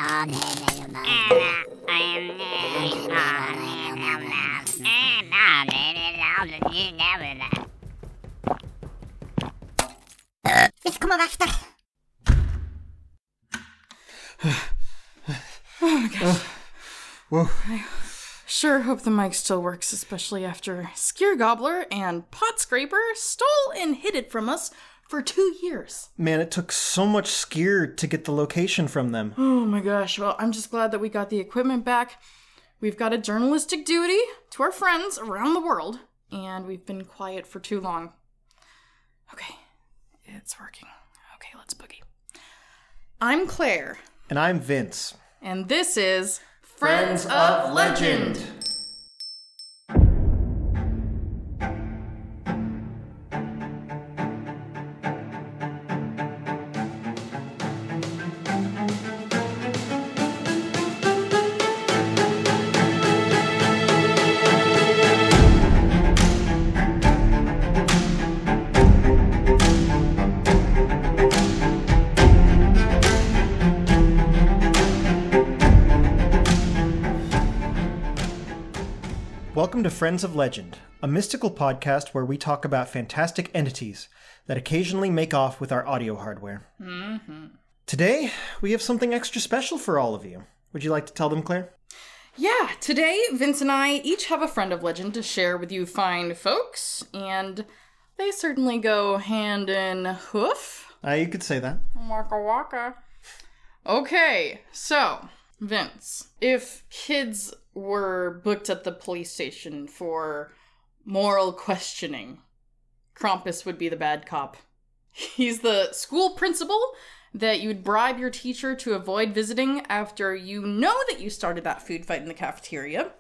Ich komme rechter. Oh my gosh. Whoa. I sure hope the mic still works, especially after Skeer Gobbler and Pot Scraper stole and hid it from us for 2 years. Man, it took so much skier to get the location from them. Oh my gosh, well, I'm just glad that we got the equipment back. We've got a journalistic duty to our friends around the world, and we've been quiet for too long. Okay, it's working. Okay, let's boogie. I'm Claire. And I'm Vince. And this is Friends of Legend. Welcome to Friends of Legend, a mystical podcast where we talk about fantastic entities that occasionally make off with our audio hardware. Mm-hmm. Today, we have something extra special for all of you. Would you like to tell them, Claire? Yeah, today Vince and I each have a friend of legend to share with you fine folks, and they certainly go hand in hoof. You could say that. Waka waka. Okay, so, Vince, if kids were booked at the police station for moral questioning, Krampus would be the bad cop. He's the school principal that you'd bribe your teacher to avoid visiting after you know that you started that food fight in the cafeteria.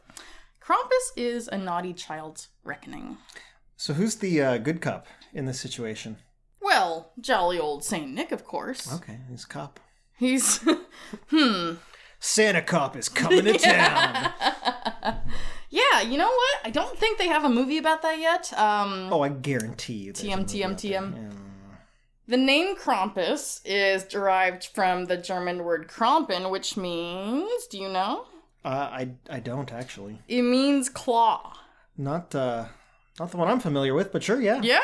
Krampus is a naughty child's reckoning. So who's the good cop in this situation? Well, jolly old Saint Nick, of course. Okay, he's a cop. He's, Santa Cop is coming to town! Yeah, you know what? I don't think they have a movie about that yet. Oh, I guarantee you. TM. The name Krampus is derived from the German word Krampen, which means, do you know? I don't, actually. It means claw. Not the one I'm familiar with, but sure, yeah. Yeah.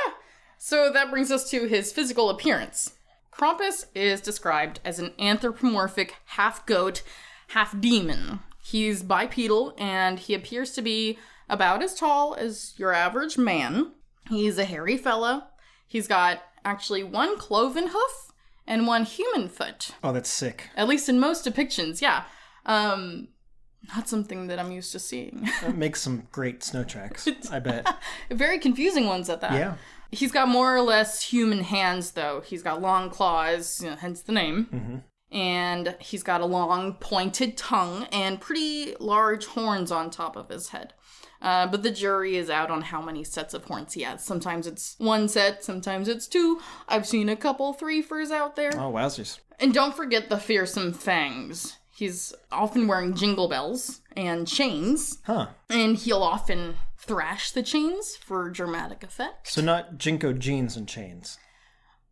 So that brings us to his physical appearance. Krampus is described as an anthropomorphic half-goat, half-demon. He's bipedal, and he appears to be about as tall as your average man. He's a hairy fella. He's got actually one cloven hoof and one human foot. Oh, that's sick. At least in most depictions, yeah. Not something that I'm used to seeing. That makes some great snow tracks, I bet. Very confusing ones at that. Yeah. He's got more or less human hands, though. He's got long claws, hence the name. Mm-hmm. And he's got a long, pointed tongue and pretty large horns on top of his head. But the jury is out on how many sets of horns he has. Sometimes it's 1 set, sometimes it's 2. I've seen a couple 3-fers out there. Oh, wowzers. And don't forget the fearsome fangs. He's often wearing jingle bells and chains. Huh. And he'll often thrash the chains for dramatic effect. So not Jinko jeans and chains.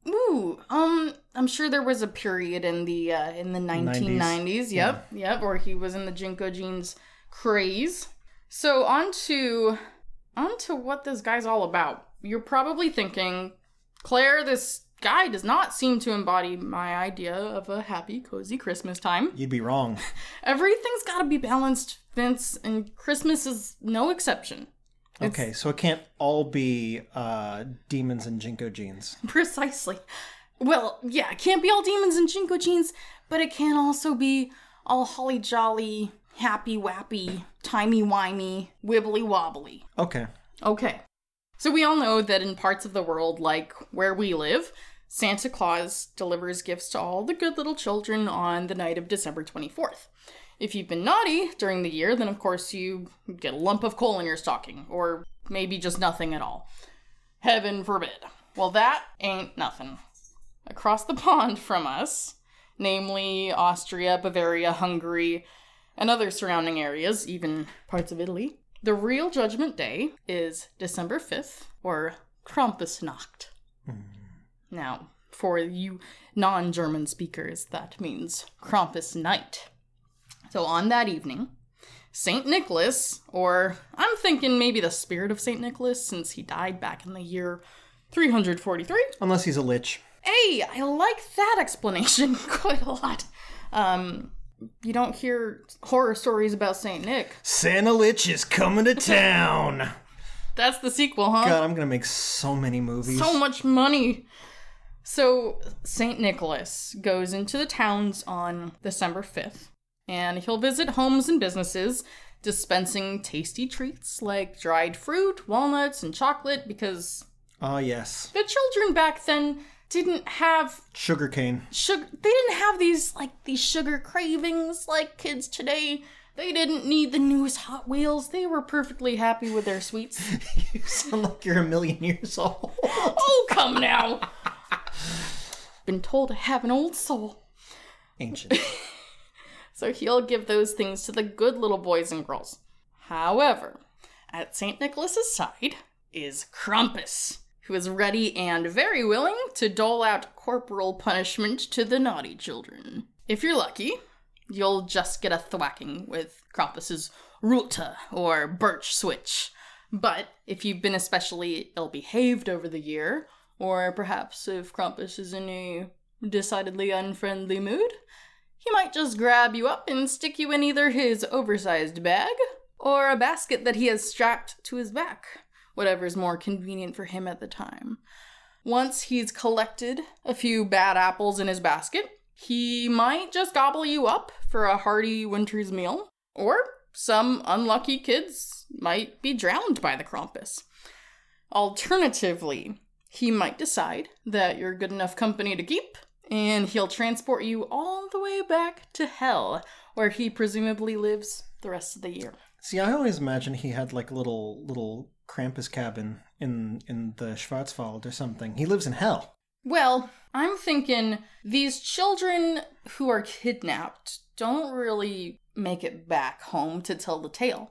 Ooh, I'm sure there was a period in the 1990s. Yep, where he was in the Jinko jeans craze. So on to what this guy's all about. You're probably thinking, Claire, this guy does not seem to embody my idea of a happy, cozy Christmas time. You'd be wrong. Everything's got to be balanced, Vince, and Christmas is no exception. Okay, so it can't all be demons and Jinko jeans. Precisely. Well, yeah, it can't be all demons and Jinko jeans, but it can also be all holly jolly, happy wappy, timey-wimey, wibbly-wobbly. Okay. So we all know that in parts of the world, like where we live, Santa Claus delivers gifts to all the good little children on the night of December 24th. If you've been naughty during the year, then of course you get a lump of coal in your stocking, or maybe just nothing at all. Heaven forbid. Well, that ain't nothing. Across the pond from us, namely Austria, Bavaria, Hungary, and other surrounding areas, even parts of Italy, the real Judgment Day is December 5th, or Krampusnacht. Now, for you non-German speakers, that means Krampus Night. So on that evening, St. Nicholas, or I'm thinking maybe the spirit of St. Nicholas, since he died back in the year 343. Unless he's a lich. Hey, I like that explanation quite a lot. You don't hear horror stories about St. Nick. Santa Lich is coming to town. That's the sequel, huh? God, I'm gonna make so many movies. So much money. So, St. Nicholas goes into the towns on December 5th, and he'll visit homes and businesses, dispensing tasty treats like dried fruit, walnuts, and chocolate, because... Ah, yes. The children back then didn't have... Sugarcane. They didn't have these sugar cravings like kids today. They didn't need the newest Hot Wheels. They were perfectly happy with their sweets. You sound like you're 1,000,000 years old. Oh, come now. Been told I have an old soul. Ancient. So he'll give those things to the good little boys and girls. However, at St. Nicholas's side is Krampus, who is ready and very willing to dole out corporal punishment to the naughty children. If you're lucky, you'll just get a thwacking with Krampus's Rute or birch switch. But if you've been especially ill-behaved over the year, or perhaps if Krampus is in a decidedly unfriendly mood, he might just grab you up and stick you in either his oversized bag or a basket that he has strapped to his back, whatever's more convenient for him at the time. Once he's collected a few bad apples in his basket, he might just gobble you up for a hearty winter's meal, or some unlucky kids might be drowned by the Krampus. Alternatively, he might decide that you're good enough company to keep, and he'll transport you all the way back to hell, where he presumably lives the rest of the year. See, I always imagined he had like a little Krampus cabin in the Schwarzwald or something. He lives in hell. Well, I'm thinking these children who are kidnapped don't really make it back home to tell the tale.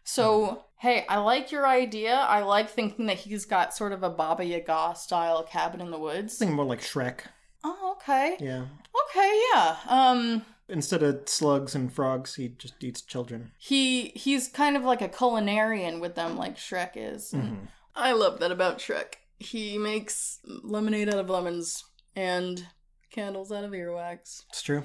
So, hey, I like your idea. I like thinking that he's got sort of a Baba Yaga style cabin in the woods. Thinking more like Shrek. Oh, okay. Yeah. Okay, yeah. Instead of slugs and frogs, he just eats children. He's kind of like a culinarian with them, like Shrek is. Mm-hmm. I love that about Shrek. He makes lemonade out of lemons and candles out of earwax. It's true.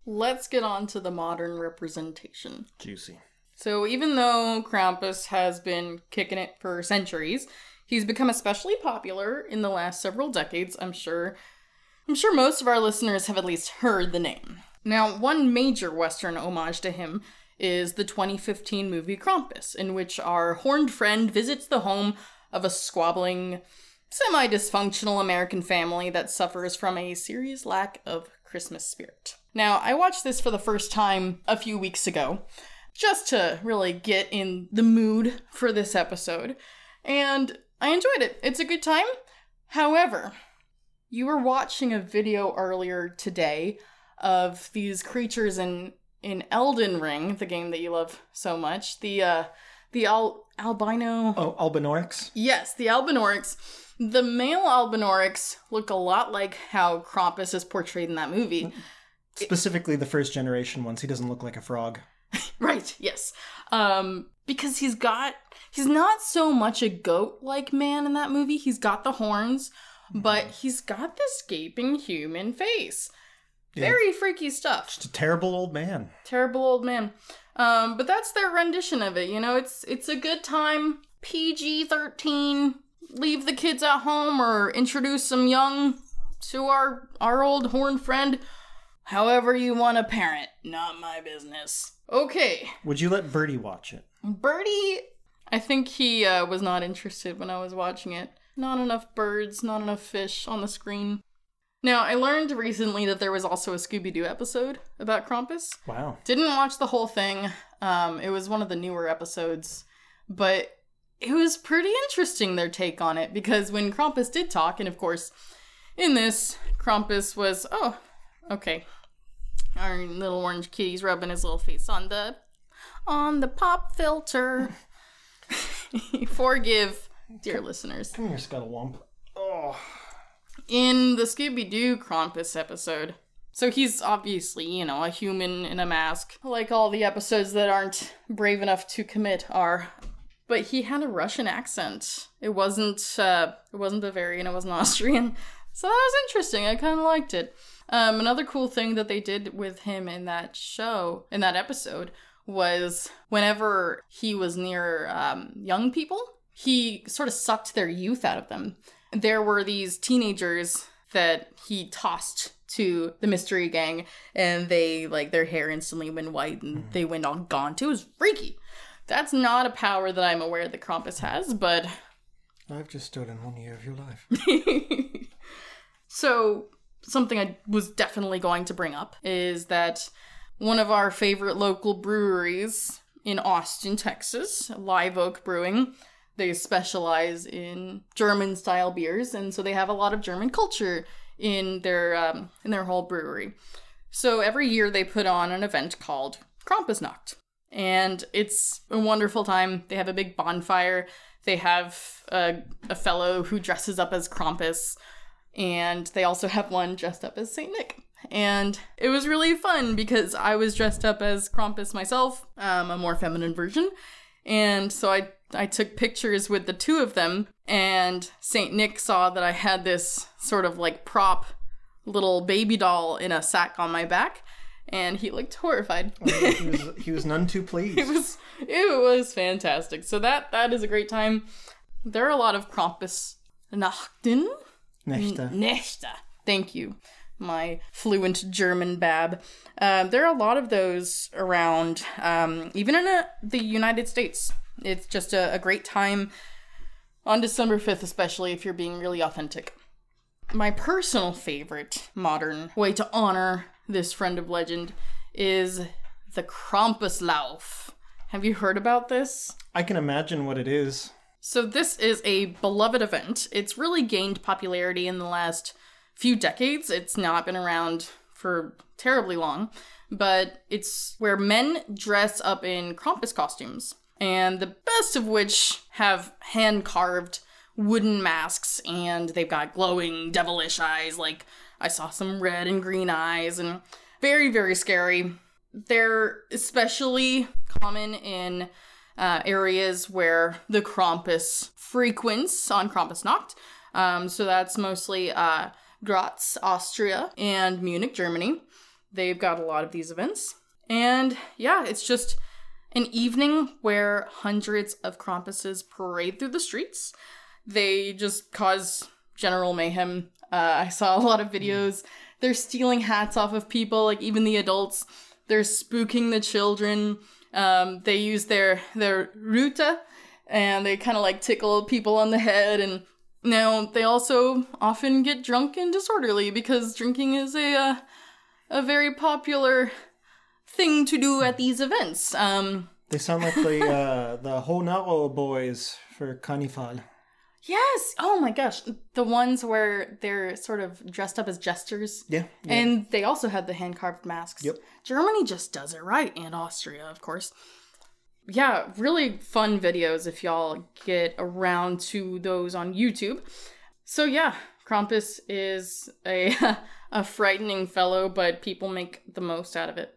Let's get on to the modern representation. Juicy. So even though Krampus has been kicking it for centuries, he's become especially popular in the last several decades. I'm sure most of our listeners have at least heard the name. Now, one major Western homage to him is the 2015 movie Krampus, in which our horned friend visits the home of a squabbling, semi-dysfunctional American family that suffers from a serious lack of Christmas spirit. Now, I watched this for the first time a few weeks ago, just to really get in the mood for this episode, and I enjoyed it. It's a good time. However, you were watching a video earlier today of these creatures in Elden Ring, the game that you love so much, the albino... Oh, Albinorex? Yes, the Albinorex. The male Albinorex look a lot like how Krampus is portrayed in that movie. Specifically the first generation ones. He doesn't look like a frog. Right, yes. Because he's not so much a goat-like man in that movie. He's got the horns, but he's got this gaping human face. Yeah. Very freaky stuff. Just a terrible old man. Terrible old man. But that's their rendition of it. You know, it's a good time. PG-13. Leave the kids at home or introduce them young to our old horned friend. However you want to parent. Not my business. Okay. Would you let Birdie watch it? Birdie, I think he was not interested when I was watching it. Not enough birds, not enough fish on the screen. Now, I learned recently that there was also a Scooby-Doo episode about Krampus. Wow. Didn't watch the whole thing. It was one of the newer episodes. But it was pretty interesting, their take on it, because when Krampus did talk, and of course, in this, Krampus was, oh, okay. Our little orange kitty's rubbing his little face on the pop filter. Forgive, dear listeners. Come here, Scuttlewump. Oh. In the Scooby-Doo Krampus episode, So he's obviously, a human in a mask, like all the episodes that aren't brave enough to commit are. But he had a Russian accent. It wasn't Bavarian, it wasn't Austrian. So that was interesting. I kind of liked it. Another cool thing that they did with him in that episode, was whenever he was near young people, he sort of sucked their youth out of them. There were these teenagers that he tossed to the mystery gang, and they, their hair instantly went white and they went all gaunt. It was freaky. That's not a power that I'm aware that Krampus has, but... I've just stolen 1 year of your life. So, something I was definitely going to bring up is that one of our favorite local breweries in Austin, Texas, Live Oak Brewing, they specialize in German-style beers, and so they have a lot of German culture in their whole brewery. So every year they put on an event called Krampusnacht, and it's a wonderful time. They have a big bonfire. They have a fellow who dresses up as Krampus, and they also have one dressed up as Saint Nick. And it was really fun because I was dressed up as Krampus myself, a more feminine version. And so I took pictures with the two of them, and Saint Nick saw that I had this sort of prop little baby doll in a sack on my back, and he looked horrified. He was none too pleased. It was fantastic. So that is a great time. There are a lot of Krampus Nachten. Nächte. Thank you. My fluent German bab. There are a lot of those around, even in the United States. It's just a great time on December 5th, especially if you're being really authentic. My personal favorite modern way to honor this friend of legend is the Krampuslauf. Have you heard about this? I can imagine what it is. So this is a beloved event. It's really gained popularity in the last few decades. It's not been around for terribly long, but it's where men dress up in Krampus costumes, and the best of which have hand-carved wooden masks, and they've got glowing devilish eyes. I saw some red and green eyes, and very, very scary. They're especially common in areas where the Krampus frequents on Krampusnacht. So that's mostly Graz, Austria, and Munich, Germany. They've got a lot of these events. And yeah, it's just an evening where hundreds of Krampuses parade through the streets. They just cause general mayhem. I saw a lot of videos. They're stealing hats off of people, even the adults. They're spooking the children. They use their Rute, and they kind of tickle people on the head. And now they also often get drunk and disorderly because drinking is a very popular thing to do at these events. They sound like the Honaro boys for Carnival. Yes! Oh my gosh. The ones where they're sort of dressed up as jesters. Yeah. And they also had the hand-carved masks. Yep. Germany just does it right, and Austria, of course. Yeah, really fun videos if y'all get around to those on YouTube. So yeah, Krampus is a frightening fellow, but people make the most out of it.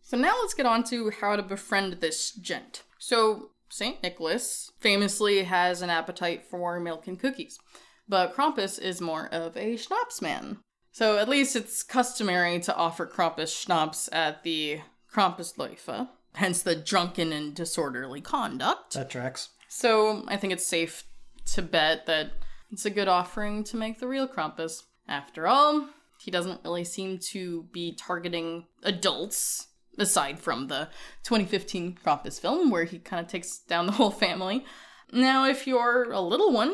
So now let's get on to how to befriend this gent. So St. Nicholas famously has an appetite for milk and cookies, but Krampus is more of a schnapps man. So at least it's customary to offer Krampus schnapps at the Krampusläufe, hence the drunken and disorderly conduct. That tracks. So I think it's safe to bet that it's a good offering to make the real Krampus. After all, he doesn't really seem to be targeting adults, aside from the 2015 Krampus film, where he kind of takes down the whole family. Now, if you're a little one,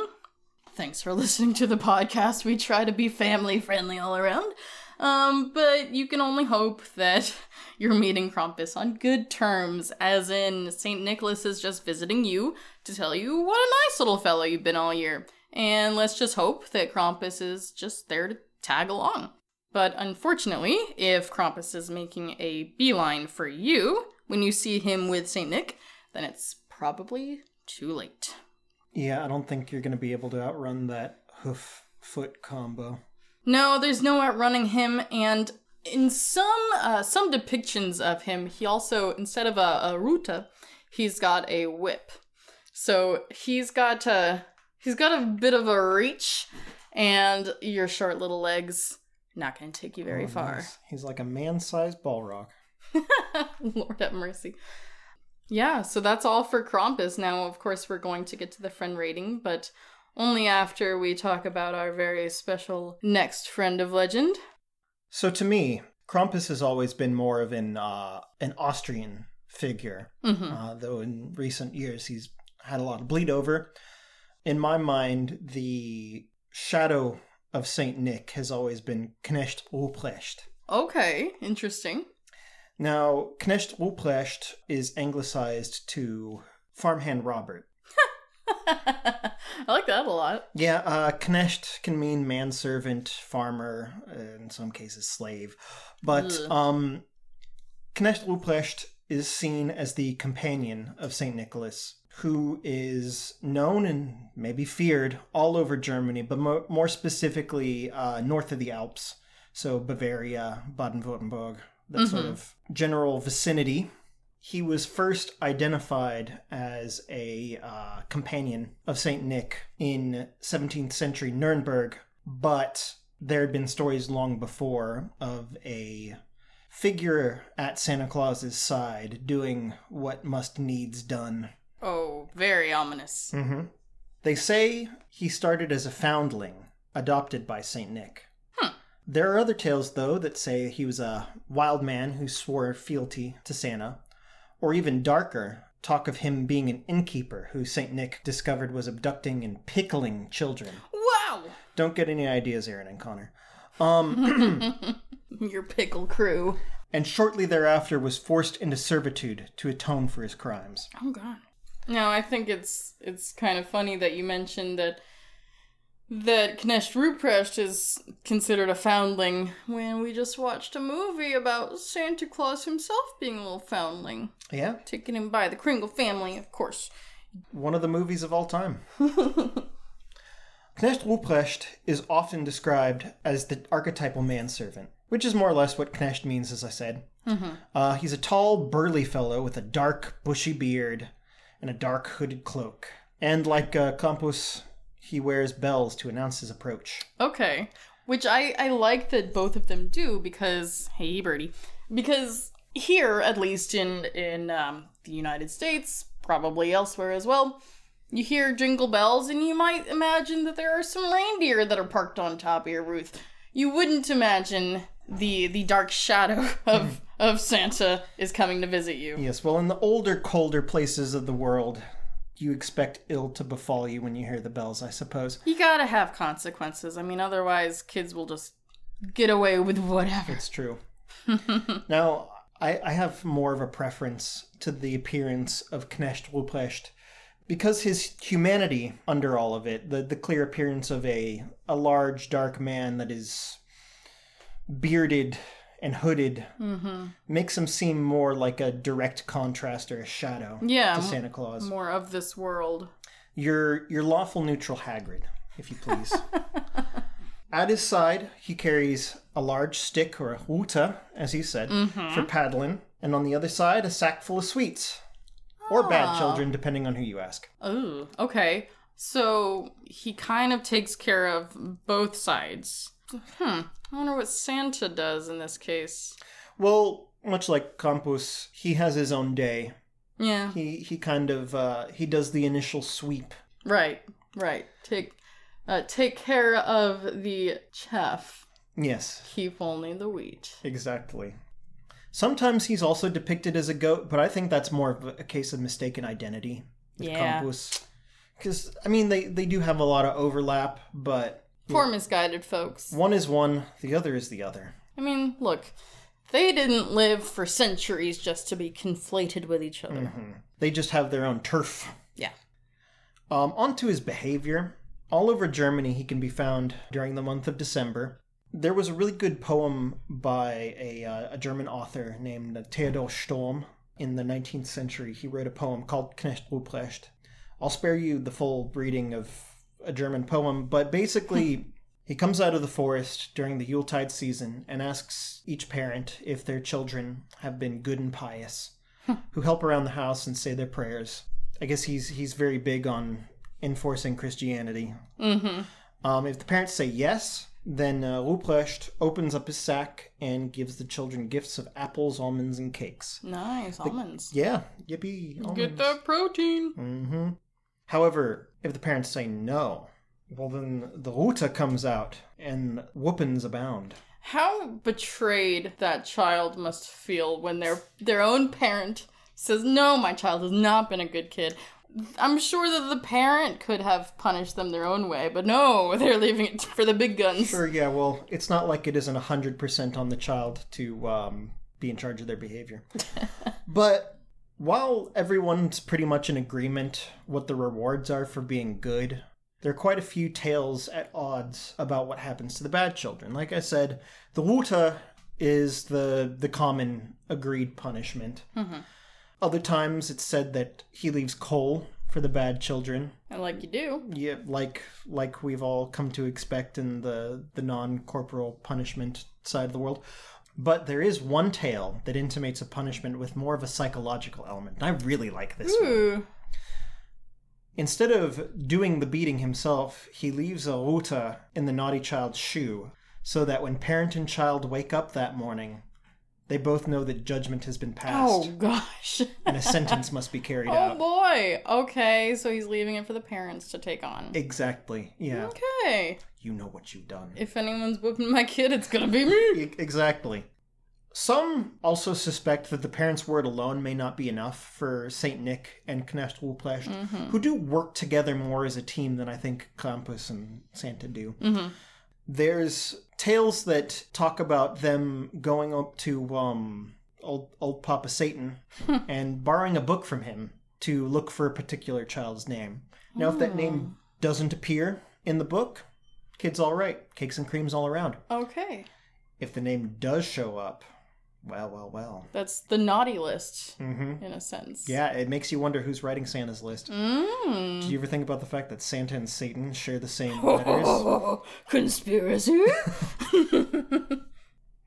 thanks for listening to the podcast. We try to be family-friendly all around. But you can only hope that you're meeting Krampus on good terms, as in St. Nicholas is just visiting you to tell you what a nice little fellow you've been all year. And let's just hope that Krampus is just there to tag along. But unfortunately, if Krampus is making a beeline for you when you see him with St. Nick, then it's probably too late. Yeah, I don't think you're going to be able to outrun that hoof-foot combo. No, there's no outrunning him, and In some depictions of him, he also, instead of a Rute, he's got a whip. So he's got a bit of a reach, and your short little legs not going to take you very far. Nice. He's like a man-sized Balrog. Lord have mercy. Yeah, so that's all for Krampus. Now, of course, we're going to get to the friend rating, but only after we talk about our very special next friend of legend. So to me, Krampus has always been more of an Austrian figure, though in recent years he's had a lot of bleed over. In my mind, the shadow of Saint Nick has always been Knecht Ruprecht. Okay, interesting. Now, Knecht Ruprecht is anglicized to farmhand Robert. I like that a lot. Yeah, Knecht can mean manservant, farmer, in some cases slave. But Knecht Ruprecht is seen as the companion of St. Nicholas, who is known and maybe feared all over Germany, but more specifically north of the Alps. So Bavaria, Baden-Württemberg, that sort of general vicinity. He was first identified as a companion of St. Nick in 17th century Nuremberg, but there had been stories long before of a figure at Santa Claus's side doing what must needs done. Oh, very ominous. Mm-hmm. They say he started as a foundling, adopted by St. Nick. There are other tales, though, that say he was a wild man who swore fealty to Santa. Or even darker, talk of him being an innkeeper who St. Nick discovered was abducting and pickling children. Wow! Don't get any ideas, Aaron and Connor. Your pickle crew. And shortly thereafter was forced into servitude to atone for his crimes. Oh, God. No, I think it's kind of funny that you mentioned that Knecht Ruprecht is considered a foundling when we just watched a movie about Santa Claus himself being a little foundling. Yeah. Taken him by the Kringle family, of course. One of the movies of all time. Knecht Ruprecht is often described as the archetypal manservant, which is more or less what Knecht means, as I said. He's a tall, burly fellow with a dark, bushy beard and a dark hooded cloak. And like Krampus, he wears bells to announce his approach. Okay. Which I like that both of them do because, hey birdie, because here, at least in the United States, probably elsewhere as well, you hear jingle bells and you might imagine that there are some reindeer that are parked on top of your roof. You wouldn't imagine the dark shadow of Santa is coming to visit you. Yes, well, in the older, colder places of the world, you expect ill to befall you when you hear the bells, I suppose. You gotta have consequences. I mean, otherwise kids will just get away with whatever. It's true. Now, I have more of a preference to the appearance of Knecht Ruprecht because his humanity under all of it, the clear appearance of a large, dark man that is bearded and hooded, makes him seem more like a direct contrast or a shadow to Santa Claus. More of this world. Your lawful neutral Hagrid, if you please. At his side, he carries a large stick, or a Rute, as he said, for paddling. And on the other side, a sack full of sweets. Or bad children, depending on who you ask. Oh, okay. So he kind of takes care of both sides. I wonder what Santa does in this case. Well, much like Krampus, he has his own day. Yeah. He kind of, he does the initial sweep. Right. Take care of the chaff. Yes. Keep only the wheat. Exactly. Sometimes he's also depicted as a goat, but I think that's more of a case of mistaken identity with Krampus. Because, I mean, they do have a lot of overlap, but... Poor misguided folks. One is one, the other is the other. I mean, look, they didn't live for centuries just to be conflated with each other. They just have their own turf. Yeah. On to his behavior. All over Germany he can be found during the month of December. There was a really good poem by a German author named Theodor Storm in the 19th century. He wrote a poem called Knecht Ruprecht. I'll spare you the full reading of a German poem, but basically He comes out of the forest during the Yuletide season and asks each parent if their children have been good and pious, who help around the house and say their prayers. I guess he's very big on enforcing Christianity. Mm-hmm. If the parents say yes, then Ruprecht opens up his sack and gives the children gifts of apples, almonds, and cakes. Nice, almonds. Yeah, yippee, almonds. Get that protein. Mm-hmm. However, if the parents say no, well then the Rute comes out and whoopings abound. How betrayed that child must feel when their own parent says, no, my child has not been a good kid. I'm sure that the parent could have punished them their own way, but no, they're leaving it for the big guns. Sure, yeah, well, it's not like it isn't 100% on the child to be in charge of their behavior. But while everyone's pretty much in agreement what the rewards are for being good, there are quite a few tales at odds about what happens to the bad children. Like I said, the Rute is the common agreed punishment. Mm-hmm. Other times it's said that he leaves coal for the bad children. And like you do. Yeah, like we've all come to expect in the non-corporal punishment side of the world. But there is one tale that intimates a punishment with more of a psychological element. And I really like this one. Instead of doing the beating himself, he leaves a Rute in the naughty child's shoe, so that when parent and child wake up that morning, they both know that judgment has been passed. Oh, gosh. And a sentence must be carried out. Oh, boy. Okay, so he's leaving it for the parents to take on. Exactly, yeah. Okay. You know what you've done. If anyone's whooping my kid, it's gonna be me. Exactly. Some also suspect that the parents' word alone may not be enough for Saint Nick and Knecht Ruprecht, who do work together more as a team than I think Krampus and Santa do. Mm-hmm. There's tales that talk about them going up to old Papa Satan and borrowing a book from him to look for a particular child's name. Now, if that name doesn't appear in the book, kid's all right. Cakes and creams all around. Okay. If the name does show up, well. That's the naughty list, in a sense. Yeah, it makes you wonder who's writing Santa's list. Did you ever think about the fact that Santa and Satan share the same letters? Conspiracy?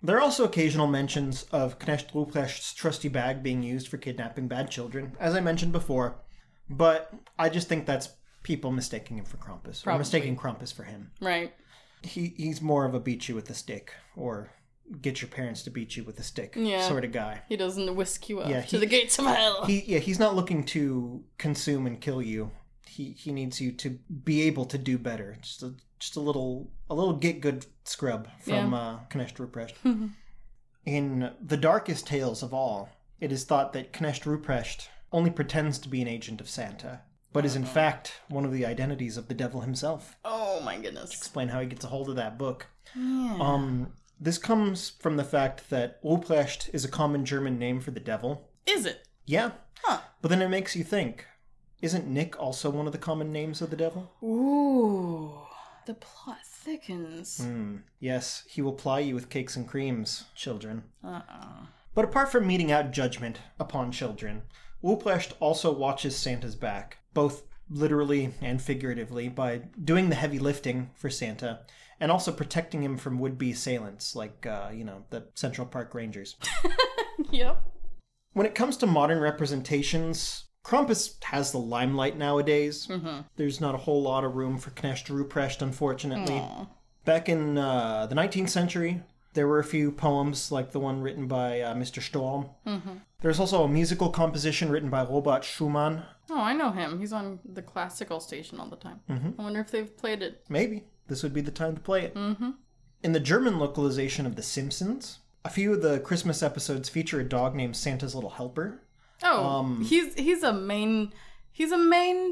There are also occasional mentions of Knecht Ruprecht's trusty bag being used for kidnapping bad children, as I mentioned before. But I just think that's people mistaking him for Krampus. Probably. Or mistaking Krampus for him. Right. He's more of a beat you with a stick, or get your parents to beat you with a stick sort of guy. He doesn't whisk you up to the gates of hell. He's not looking to consume and kill you. He needs you to be able to do better. Just a little get good scrub from Knecht Ruprecht. In the darkest tales of all, it is thought that Knecht Ruprecht only pretends to be an agent of Santa, but is in fact one of the identities of the devil himself. Oh my goodness. To explain how he gets a hold of that book. Yeah. This comes from the fact that Ruprecht is a common German name for the devil. Is it? Yeah. Huh. But then it makes you think, isn't Nick also one of the common names of the devil? Ooh. The plot thickens. Yes, he will ply you with cakes and creams, children. But apart from meting out judgment upon children, Ruprecht also watches Santa's back, both literally and figuratively, by doing the heavy lifting for Santa, and also protecting him from would-be assailants, like, the Central Park Rangers. Yep. When it comes to modern representations, Krampus has the limelight nowadays. There's not a whole lot of room for Knecht Ruprecht, unfortunately. Aww. Back in the 19th century, there were a few poems, like the one written by Mr. Storm. There's also a musical composition written by Robert Schumann. Oh, I know him. He's on the classical station all the time. I wonder if they've played it. Maybe. This would be the time to play it. In the German localization of The Simpsons, a few of the Christmas episodes feature a dog named Santa's Little Helper. Oh, he's a main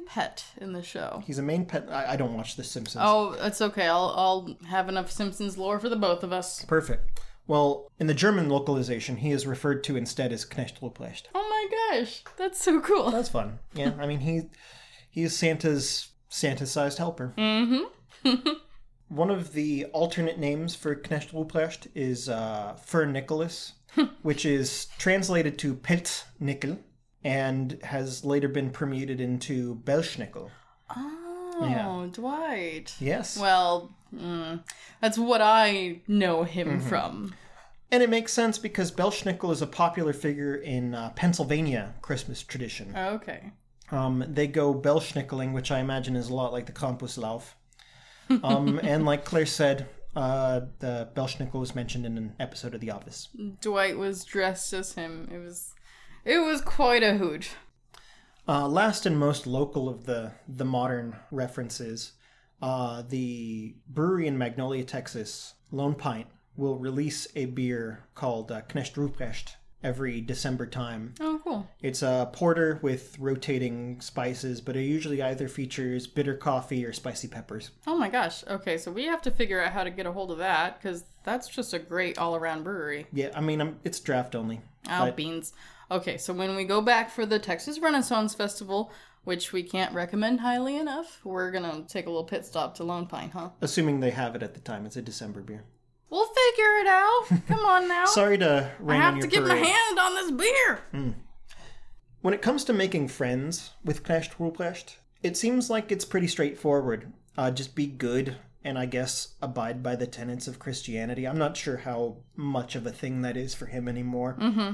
pet in the show. He's a main pet. I don't watch The Simpsons. Oh, that's okay. I'll have enough Simpsons lore for the both of us. Perfect. Well, in the German localization, he is referred to instead as Knecht Ruprecht. Oh my gosh, that's so cool. That's fun. Yeah, I mean, he is Santa-sized helper. One of the alternate names for Knecht Ruprecht is Für Nicholas, which is translated to Pelznickel and has later been permuted into Belschnickel. Oh, Dwight. Yes. Well, that's what I know him from. And it makes sense because Belschnickel is a popular figure in Pennsylvania Christmas tradition. Okay. They go Belschnickeling, which I imagine is a lot like the Krampuslauf. And like Claire said, the Belschnickel was mentioned in an episode of The Office. Dwight was dressed as him. It was quite a hoot. Last and most local of the modern references, the brewery in Magnolia, Texas, Lone Pint, will release a beer called Knecht Ruprecht every December time. Oh, cool. It's a porter with rotating spices, but it usually either features bitter coffee or spicy peppers. Oh my gosh. Okay, so we have to figure out how to get a hold of that, because that's just a great all-around brewery. Yeah, I mean, it's draft only. Oh, beans. Okay, so when we go back for the Texas Renaissance Festival, which we can't recommend highly enough, we're gonna take a little pit stop to Lone Pine, huh? Assuming they have it at the time. It's a December beer. We'll figure it out. Come on now. Sorry to rain on your I have to get my hand on this beer. When it comes to making friends with Knecht Ruprecht, it seems like it's pretty straightforward. Just be good and I guess abide by the tenets of Christianity. I'm not sure how much of a thing that is for him anymore. Mm-hmm.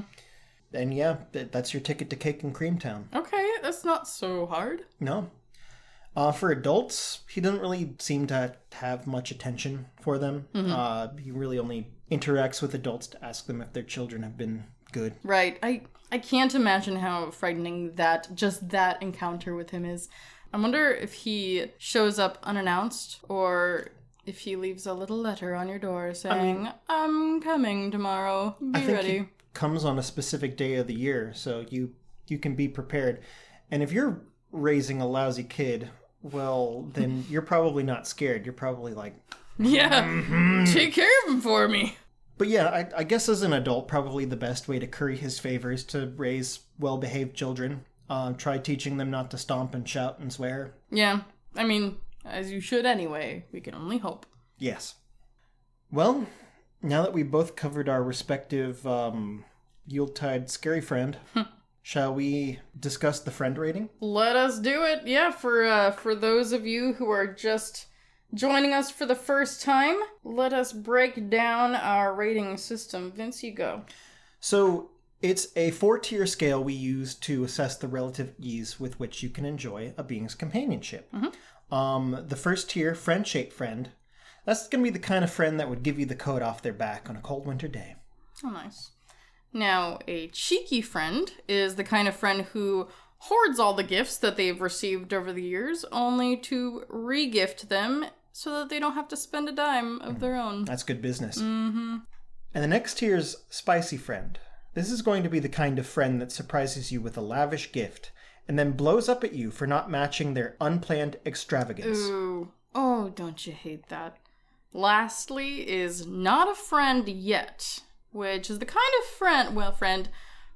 And yeah, that's your ticket to Cake and Cream Town. Okay, that's not so hard. No. For adults, he doesn't really seem to have much attention for them. Mm-hmm. He really only interacts with adults to ask them if their children have been good. Right. I can't imagine how frightening that encounter with him is. I wonder if he shows up unannounced or if he leaves a little letter on your door saying, I'm coming tomorrow. Be ready. He comes on a specific day of the year, so you can be prepared. And if you're raising a lousy kid, well, then you're probably not scared. You're probably like, yeah, take care of him for me. But yeah, I guess as an adult, probably the best way to curry his favor is to raise well-behaved children. Try teaching them not to stomp and shout and swear. Yeah, I mean, as you should anyway. We can only hope. Yes. Well, now that we both covered our respective Yuletide scary friend... Shall we discuss the friend rating? Let us do it. Yeah, for those of you who are just joining us for the first time, let us break down our rating system. Vince, you go. So, it's a 4-tier scale we use to assess the relative ease with which you can enjoy a being's companionship. Mm-hmm. The first tier, friend-shaped friend, that's going to be the kind of friend that would give you the coat off their back on a cold winter day. Oh, nice. Now, a cheeky friend is the kind of friend who hoards all the gifts that they've received over the years, only to re-gift them so that they don't have to spend a dime of their own. That's good business. Mm-hmm. And the next tier is spicy friend. This is going to be the kind of friend that surprises you with a lavish gift and then blows up at you for not matching their unplanned extravagance. Ooh. Oh, don't you hate that? Lastly is not a friend yet, which is the kind of friend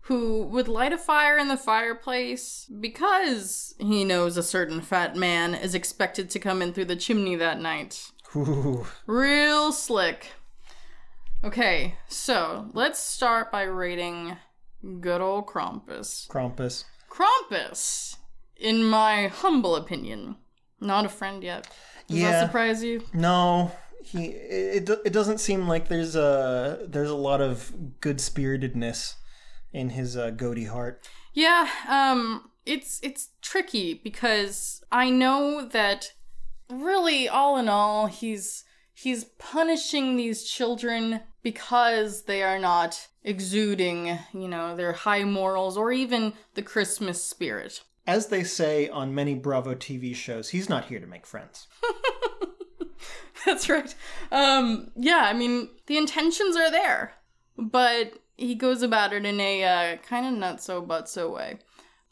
who would light a fire in the fireplace because he knows a certain fat man is expected to come in through the chimney that night. Ooh. Real slick. Okay, so let's start by rating good old Krampus. Krampus, in my humble opinion, not a friend yet. Does that surprise you? No. It doesn't seem like there's a lot of good-spiritedness in his goaty heart. Yeah, it's tricky because I know that really all in all he's punishing these children because they are not exuding, their high morals or even the Christmas spirit. As they say on many Bravo TV shows, he's not here to make friends. That's right. Yeah, I mean, the intentions are there, but he goes about it in a kind of not-so-but-so way.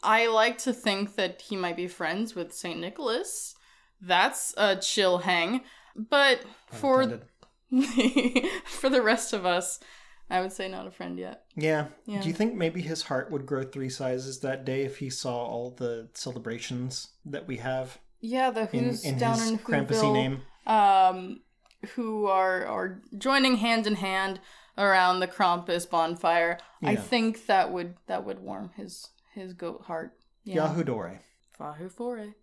I like to think that he might be friends with St. Nicholas. That's a chill hang. But for the rest of us, I would say not a friend yet. Yeah. Do you think maybe his heart would grow 3 sizes that day if he saw all the celebrations that we have? Yeah, the Who's in down his in Krampusy name. Who are joining hand in hand around the Krampus bonfire. Yeah. I think that would warm his goat heart. Yeah. Yahoo Dore. Fahoo Fore.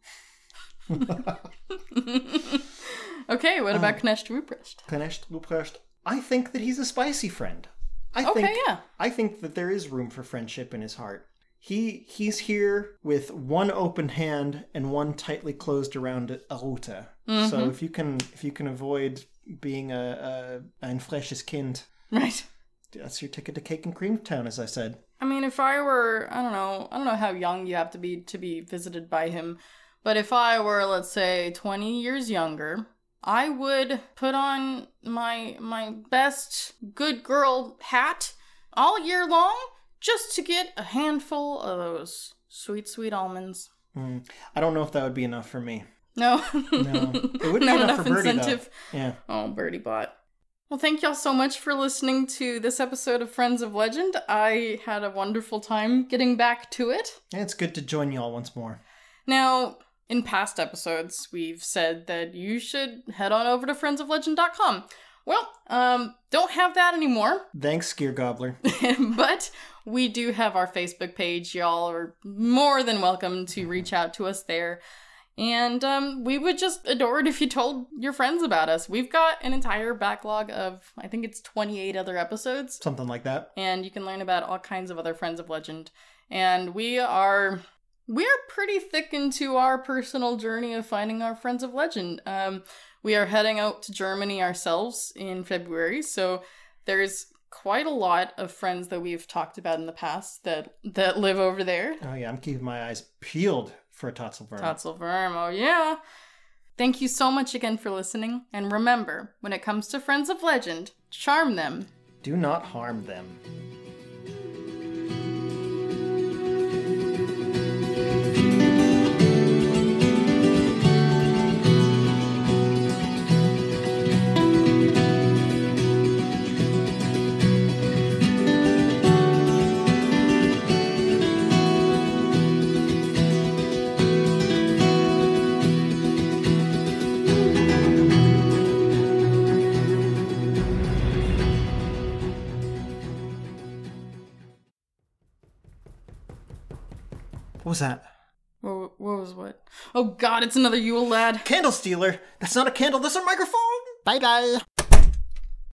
Okay, what about Knecht Ruprecht? Knecht Ruprecht. I think that he's a spicy friend. I think that there is room for friendship in his heart. He's here with one open hand and one tightly closed around a Rute. Mm-hmm. So if you can avoid being ein freches Kind, right? That's your ticket to Cake and Cream Town, as I said. I mean, if I were, I don't know how young you have to be visited by him, but if I were, let's say, 20 years younger, I would put on my best good girl hat all year long just to get a handful of those sweet, sweet almonds. I don't know if that would be enough for me. No. No. It would be enough for Birdie, incentive. Though. Yeah. Oh, Birdie bot. Well, thank y'all so much for listening to this episode of Friends of Legend. I had a wonderful time getting back to it. Yeah, it's good to join y'all once more. Now, in past episodes, we've said that you should head on over to friendsoflegend.com. Well, don't have that anymore. Thanks, Gear Gobbler. But we do have our Facebook page. Y'all are more than welcome to reach out to us there. And we would just adore it if you told your friends about us. We've got an entire backlog of, I think it's 28 other episodes. Something like that. And you can learn about all kinds of other Friends of Legend. And we're pretty thick into our personal journey of finding our Friends of Legend. We are heading out to Germany ourselves in February, so there's quite a lot of friends that we've talked about in the past that live over there. Oh yeah, I'm keeping my eyes peeled for a Totzelwurm. Totzelwurm, oh yeah. Thank you so much again for listening, and remember, when it comes to Friends of Legend, charm them. Do not harm them. What was that? What was what? Oh god, it's another Yule lad. Candle stealer! That's not a candle, that's a microphone! Bye bye.